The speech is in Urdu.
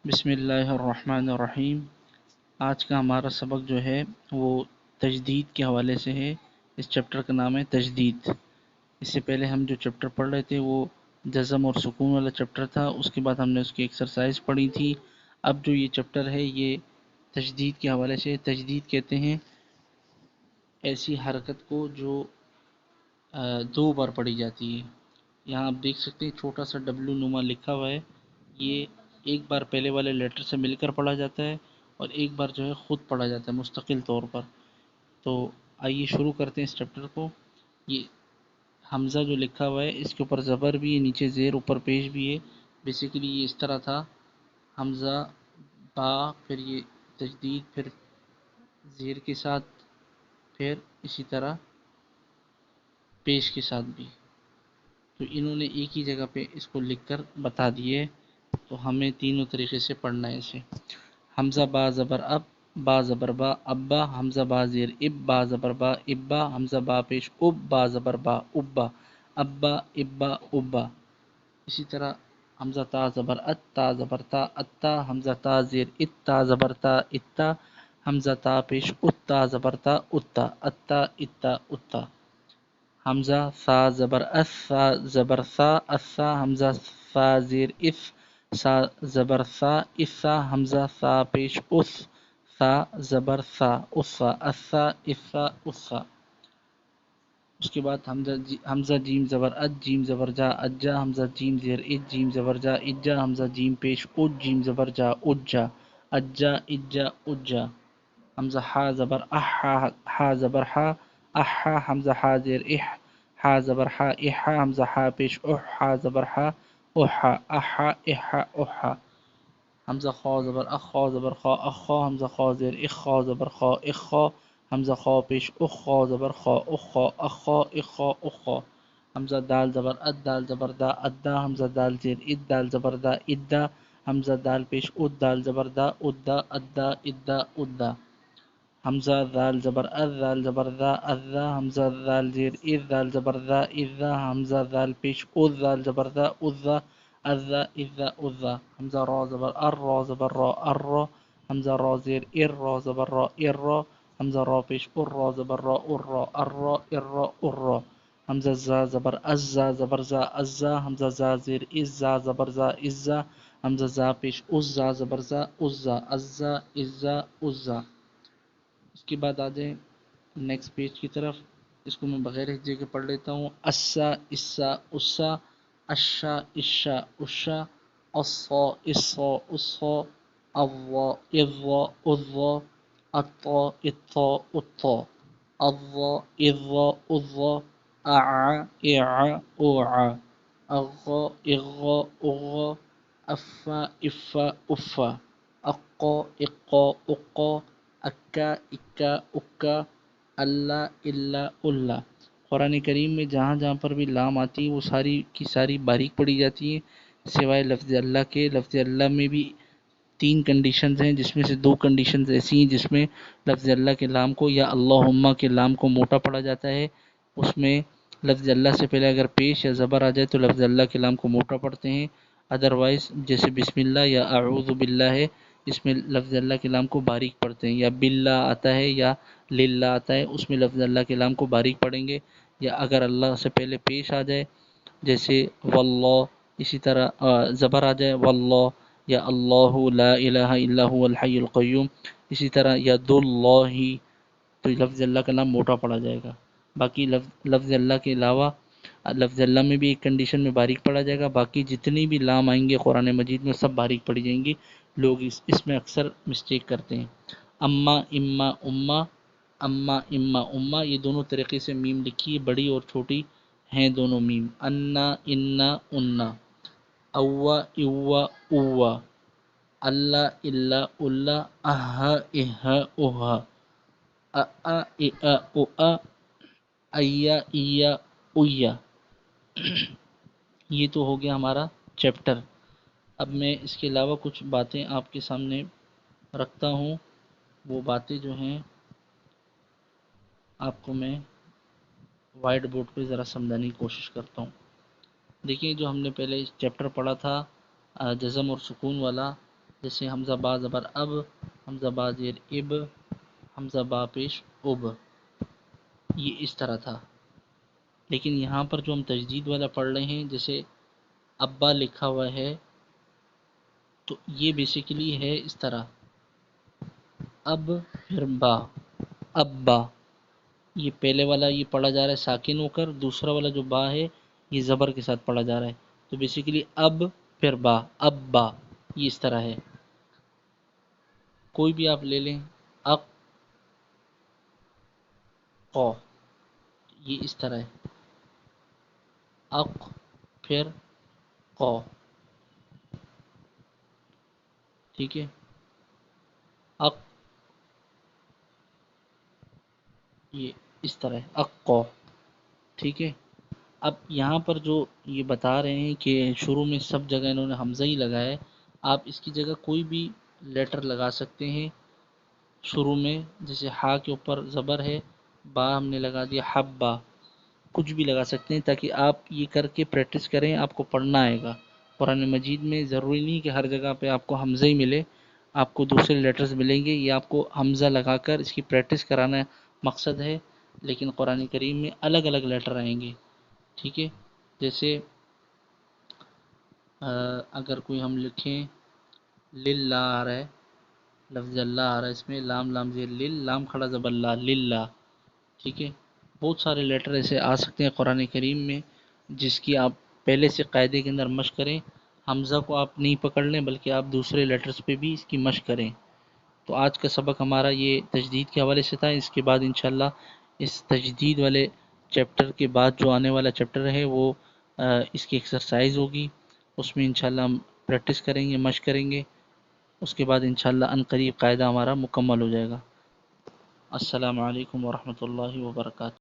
بسم اللہ الرحمن الرحیم۔ آج کا ہمارا سبق جو ہے وہ تجدید کے حوالے سے ہے۔ اس چیپٹر کا نام ہے تجدید۔ اس سے پہلے ہم جو چیپٹر پڑھ رہے تھے وہ جزم اور سکون والا چیپٹر تھا، اس کے بعد ہم نے اس کی ایکسرسائز پڑھی تھی۔ اب جو یہ چیپٹر ہے یہ تجدید کے حوالے سے، تجدید کہتے ہیں ایسی حرکت کو جو دو بار پڑھی جاتی ہے۔ یہاں آپ دیکھ سکتے ہیں چھوٹا سا ڈبلو نما لکھا ہوا ہے، یہ ایک بار پہلے والے لیٹر سے مل کر پڑھا جاتا ہے اور ایک بار جو ہے خود پڑھا جاتا ہے مستقل طور پر۔ تو آئیے شروع کرتے ہیں اس چیپٹر کو۔ یہ حمزہ جو لکھا ہوا ہے اس کے اوپر زبر بھی ہے، نیچے زیر، اوپر پیش بھی ہے۔ بیسیکلی یہ اس طرح تھا، حمزہ با، پھر یہ تجدید، پھر زیر کے ساتھ، پھر اسی طرح پیش کے ساتھ بھی۔ تو انہوں نے ایک ہی جگہ پہ اس کو لکھ کر بتا دیے، تو ہمیں تینوں طریقے سے پڑھنا ہے اسے۔ حمزہ با زبر اب، با زبر با ابا، حمزہ با زیر اب، با زبر با ابا، حمزہ با پیش اب، با زبر با ابا، ابا ابا ابا۔ اسی طرح حمزہ تا زبر ات، تا زبر تا اتا، حمزہ تا زیر ات، تا زبر تا اتا، حمزہ تا پیش ات، تا زبر تا اتا، اتا اتا اتا۔ حمزہ ثا زبر اس، ثا زبر ثا اسا، حمزہ ثا زیر اس، ثا زبر ثا اسا، حمزہ ثا پیش اس، ثا زبر ثا اسا، اسا اسا اسا۔ اس کے بعد حمزہ جیم زبر اج، جیم زبر جا اجا، حمزہ جیم زیر اج، جیم زبر جا اجا، حمزہ جیم پیش اج، جیم زبر جا اجا، اجا اجا اجا۔ حمزہ حا زبر اح، حا زبر حا احا، حمزہ حا زیر اح، حا زبر حا احا، حمزہ حا پیش اح، حا زبر حا احا، احا احا احا۔ حمزہ خا زبر اخ، خا زبر خا اخا، حمزہ خا زیر اخ، خا زبر خا اخا، حمزہ خا پیش اخ، خا زبر خا اخا، اخا اخا اخا۔ حمزہ دال زبر اد، دال زبر دا ادا، حمزہ دال زیر اد، دال زبر دا ادا، حمزہ دال پیش اد، دال زبر دا ادا، ادا ادا ادا۔ حمزہ ذال زبر اذ، ذال زبر ذا اذا، حمزہ ذال زیر اذ، ذال زبر ذا اذا، حمزہ ذال پیش اذ، ذال زبر ذا اذا، اذا اذا اذا۔ حمزہ را زبر ار، را زبر را ار، حمزہ را زیر ار، را زبر را ار، حمزہ را پیش ار، را زبر را ار، ار ار ار۔ حمزہ زا زبر از، زا زبر زا ازا، حمزہ زا زیر از، زا زبر زا ازا، حمزہ زا پیش از، زا زبر زا ازا، ازا ازا ازا۔ اس کے بعد آ جائیں نیکسٹ پیج کی طرف، اس کو میں بغیر ہجے کے پڑھ لیتا ہوں۔ اسا اسا اسا، اشا اشا اشا، اصا اصا اصا، اضا اضا اضا، اطا اطا اطا، اضا اضا اضا، اعا اعا اوعا، اغا اغا اغا، افا افا افا، اقا اقا اقا، اکا اکا اکا، اللہ اللہ اللہ۔ قرآن کریم میں جہاں جہاں پر بھی لام آتی ہے وہ ساری کی ساری باریک پڑھی جاتی ہیں، سوائے لفظ اللہ کے۔ لفظ اللہ میں بھی 3 کنڈیشنز ہیں، جس میں سے 2 کنڈیشنز ایسی ہیں جس میں لفظ اللہ کے لام کو یا اللہم کے لام کو موٹا پڑھا جاتا ہے، اس میں لفظ اللہ سے پہلے اگر پیش یا زبر آ جائے تو لفظ اللہ کے لام کو موٹا پڑھتے ہیں۔ ادروائز جیسے بسم اللہ یا اعوذ باللہ ہے، اس میں لفظ اللہ کے لام کو باریک پڑھتے ہیں، یا باللہ آتا ہے یا للہ آتا ہے، اس میں لفظ اللہ کے لام کو باریک پڑھیں گے۔ یا اگر اللہ سے پہلے پیش آ جائے جیسے واللہ، اسی طرح زبر آ جائے واللہ، یا اللہ لا الہ الا هو الحی القیوم، اسی طرح ید اللہ، تو لفظ اللہ کا نام موٹا پڑا جائے گا۔ باقی لفظ اللہ کے علاوہ لفظ اللہ میں بھی ایک کنڈیشن میں باریک پڑا جائے گا، باقی جتنی بھی لام آئیں گے قرآن مجید میں سب باریک پڑھی جائیں گی۔ لوگ اس میں اکثر مسٹیک کرتے ہیں۔ اما اما اما، اما اما اما، یہ دونوں طریقے سے میم لکھی ہے، بڑی اور چھوٹی ہیں دونوں میم۔ انا انا انا، اوا اوا اوا، اللہ اللہ اللہ، اہا اہا اوہا، اا اا اوآ، ایا ایا اویا۔ یہ تو ہو گیا ہمارا چیپٹر۔ اب میں اس کے علاوہ کچھ باتیں آپ کے سامنے رکھتا ہوں، وہ باتیں جو ہیں آپ کو میں وائٹ بورڈ پہ ذرا سمجھانے کی کوشش کرتا ہوں۔ دیکھیں جو ہم نے پہلے چیپٹر پڑھا تھا جزم اور سکون والا، جیسے حمزہ با زبر اب، حمزہ با زیر اب، حمزہ با پیش اب، یہ اس طرح تھا۔ لیکن یہاں پر جو ہم تجدید والا پڑھ رہے ہیں، جیسے ابا لکھا ہوا ہے تو یہ بیسیکلی ہے اس طرح، اب پھر با، ابا، یہ پہلے والا یہ پڑھا جا رہا ہے ساکن ہو کر، دوسرا والا جو با ہے یہ زبر کے ساتھ پڑھا جا رہا ہے، تو بیسیکلی اب پھر با، ابا، یہ اس طرح ہے۔ کوئی بھی آپ لے لیں، اق، قو، یہ اس طرح ہے، اق پھر قو، ٹھیک ہے، اق، یہ اس طرح ہے، اقو، ٹھیک ہے۔ اب یہاں پر جو یہ بتا رہے ہیں کہ شروع میں سب جگہ انہوں نے حمزہ ہی لگایا ہے، آپ اس کی جگہ کوئی بھی لیٹر لگا سکتے ہیں شروع میں، جیسے ہا کے اوپر زبر ہے، با ہم نے لگا دیا حبا، کچھ بھی لگا سکتے ہیں تاکہ آپ یہ کر کے پریکٹس کریں، آپ کو پڑھنا آئے گا۔ قرآن مجید میں ضروری نہیں کہ ہر جگہ پہ آپ کو حمزہ ہی ملے، آپ کو دوسرے لیٹرز ملیں گے، یہ آپ کو حمزہ لگا کر اس کی پریکٹس کرانا مقصد ہے، لیکن قرآن کریم میں الگ الگ لیٹر آئیں گے، ٹھیک ہے۔ جیسے اگر کوئی ہم لکھیں للہ آ رہا ہے، لفظ اللہ آ رہا ہے، اس میں لام لام زیر لل، لام کھڑا زبر لا، للہ، ٹھیک ہے۔ بہت سارے لیٹر ایسے آ سکتے ہیں قرآن کریم میں جس کی آپ پہلے سے قاعدے کے اندر مشق کریں، حمزہ کو آپ نہیں پکڑ لیں بلکہ آپ دوسرے لیٹرز پہ بھی اس کی مشق کریں۔ تو آج کا سبق ہمارا یہ تجدید کے حوالے سے تھا، اس کے بعد انشاءاللہ اس تجدید والے چیپٹر کے بعد جو آنے والا چیپٹر ہے وہ اس کی ایکسرسائز ہوگی، اس میں انشاءاللہ ہم پریکٹس کریں گے، مشق کریں گے، اس کے بعد انشاءاللہ عنقریب قاعدہ ہمارا مکمل ہو جائے گا۔ السلام علیکم ورحمۃ اللہ وبرکاتہ۔